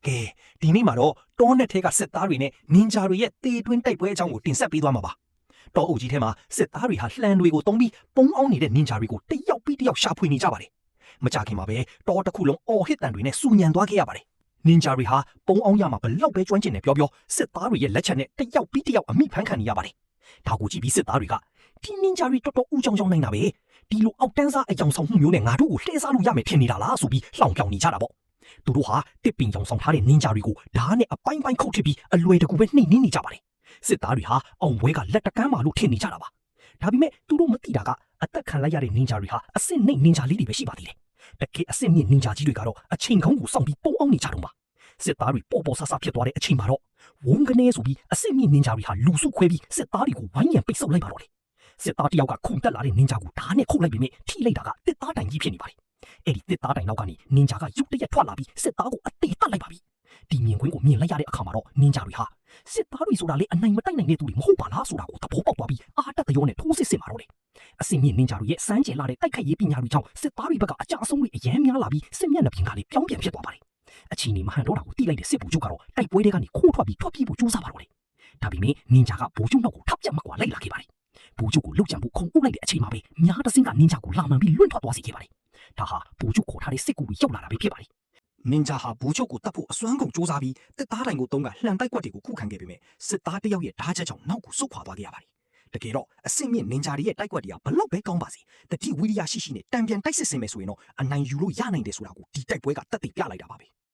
ကဲဒီနေ့မှာတော့တောနဲ့ထဲကစစ်သားတွေနဲ့နင်ဂျာတွေရဲ့တေတွင်းတိုက်ပွဲအကြောင်းကိုတင်ဆက်ပေးသွားမှာပါတောအုပ်ကြီးထဲမှာစစ်သားတွေဟာလှန်တွေကိုတုံးပြီးပုံအောင်နေတဲ့နင်ဂျာတွေကိုတယောက်ပြီးတယောက်ရှာဖွေနေကြပါတယ်မကြခင်မှာပဲတောတစ်ခုလုံးအော်ဟစ်တန်တွေနဲ့စူညံသွားခဲ့ရပါတယ်နင်ဂျာတွေဟာပုံအောင်ရမှာဘလောက်ပဲကျွမ်းကျင်နေပြောစစ်သားတွေရဲ့လက်ချက်နဲ့တယောက်ပြီးတယောက်အမိဖမ်းခံနေရပါတယ်ဒါကိုကြည့်ပြီးစစ်သားတွေကဒီနင်ဂျာတွေတော်တော်ဦးကြောင်ကြောင်နိုင်တာပဲဒီလိုအောက်တန်းစားအယောင်ဆောင်မှုမျိုးနဲ့ငါတို့ကိုလှည့်စားလို့ရမယ်ထင်နေတာလားဆိုပြီးလှောင်ပြောင်နေကြတာပေါ့သူတို့ဟာတစ်ပင်ကြောင်ဆောင်ထားတဲ့နင်ဂျာတွေကိုဓာတ်နဲ့အပိုင်းပိုင်းခုတ်ထစ်ပြီးအလွယ်တကူပဲနှိမ့်နှင်းနေကြပါတယ်စစ်သားတွေဟာအောင်ပွဲကလက်တကမ်းပါလို့ထင်နေကြတာပါဒါပေမဲ့သူတို့မသိတာကအသက်ခံလိုက်ရတဲ့နင်ဂျာတွေဟာအစ်စ်နှိမ့်နင်ဂျာလေးတွေပဲရှိပါသေးတယ်တကယ်အစ်စ်မြင့်နင်ဂျာကြီးတွေကတော့အချိန်ကောင်းကိုစောင့်ပြီးပုံအောင်နေကြတော့ပါစစ်သားတွေပေါ်ပေါ်ဆဆဖြစ်သွားတဲ့အချိန်မှာတော့ဝုန်းကနေဆိုပြီးအစ်စ်မြင့်နင်ဂျာတွေဟာလူစုခွဲပြီးစစ်သားတွေကိုဝိုင်းရံပိတ်ဆုပ်လိုက်ပါတော့တယ်စစ်သားတယောက်ကခုန်တက်လာတဲ့နင်ဂျာကိုဓာတ်နဲ့ခုတ်လိုက်ပြီးထိလိုက်တာကတစ်သားတိုင်ကြီးဖြစ်နေပါတယ်အဲ့ဒီတစ်သားတိုင်နောက်ကနေနင်ဂျာကရုတ်တရက်ထွက်လာပြီးစစ်သားကိုအသေးတက်လိုက်ပါပြီဒီမြင်ကွင်းကိုမြင်လိုက်ရတဲ့အခါမှာတော့နင်ဂျာတွေဟာစစ်သားတွေဆိုတာလေအနိုင်မတိုက်နိုင်တဲ့သူတွေမဟုတ်ပါလားဆိုတာကိုသဘောပေါက်သွားပြီးအာတက်တရောနဲ့ထိုးစစ်ဆင်มาတော့တယ်အစင်မြင့်နင်ဂျာတွေရဲ့စမ်းကျင်လာတဲ့တိုက်ခိုက်ရေးပညာတွေကြောင့်စစ်သားတွေဘက်ကအကြအဆုံးတွေအယမ်းများလာပြီးစစ်မျက်နှာပြင်ကလေးပြောင်းပြန်ဖြစ်သွားပါတယ်အချိန်ကြီးမဟန်တော့တာကိုတိလိုက်တဲ့စစ်ဗိုလ်ချုပ်ကတော့တိုက်ပွဲတွေကနေခိုးထွက်ပြီးထွက်ပြေးဖို့ကြိုးစားပါတော့တယ်ဒါပေမဲ့နင်ဂျာကဗိုလ်ချုပ်နောက်ကိုထပ်ပြတ်မကွာလိုက်လာခဲ့ပါတယ်ဗိုလ်ချုပ်ကိုလှုပ်ကြံဖို့ခုန်အုပ်လိုက်တဲ့အချိန်မှာပဲများတစင်းကနင်ဂျာကိုလာမှန်ပြီးလွင့်ထွက်သွားစေခဲ့ပါတယ်ဒါဟာဗိုလ်ချုပ်ခေါ်ထားတဲ့စစ်ကူတွေရောက်လာတာပဲဖြစ်ပါတယ်နင်ဂျာဟာဗိုလ်ချုပ်ကိုတတ်ဖို့အစွမ်းကုန်စူးစမ်းပြီးတစ်သားတိုင်ကိုတုံးကလှန်တိုက်ကွက်တွေကိုခုခံခဲ့ပေမဲ့စစ်သားတယောက်ရဲ့ဓာတ်ချက်ကြောင့်နောက်ကိုဆုတ်ခွာသွားခဲ့ရပါတယ်တကယ်တော့အစင်မြင့်နင်ဂျာတွေရဲ့တိုက်ကွက်တွေကဘလောက်ပဲကောင်းပါစေတတိဝိရိယရှိရှိနဲ့တံပြန်တိုက်စစ်ဆင်မယ်ဆိုရင်တော့အနိုင်ယူလို့ရနိုင်တယ်ဆိုတာကိုဒီတိုက်ပွဲကတက်တည်ပြလိုက်တာပါပဲ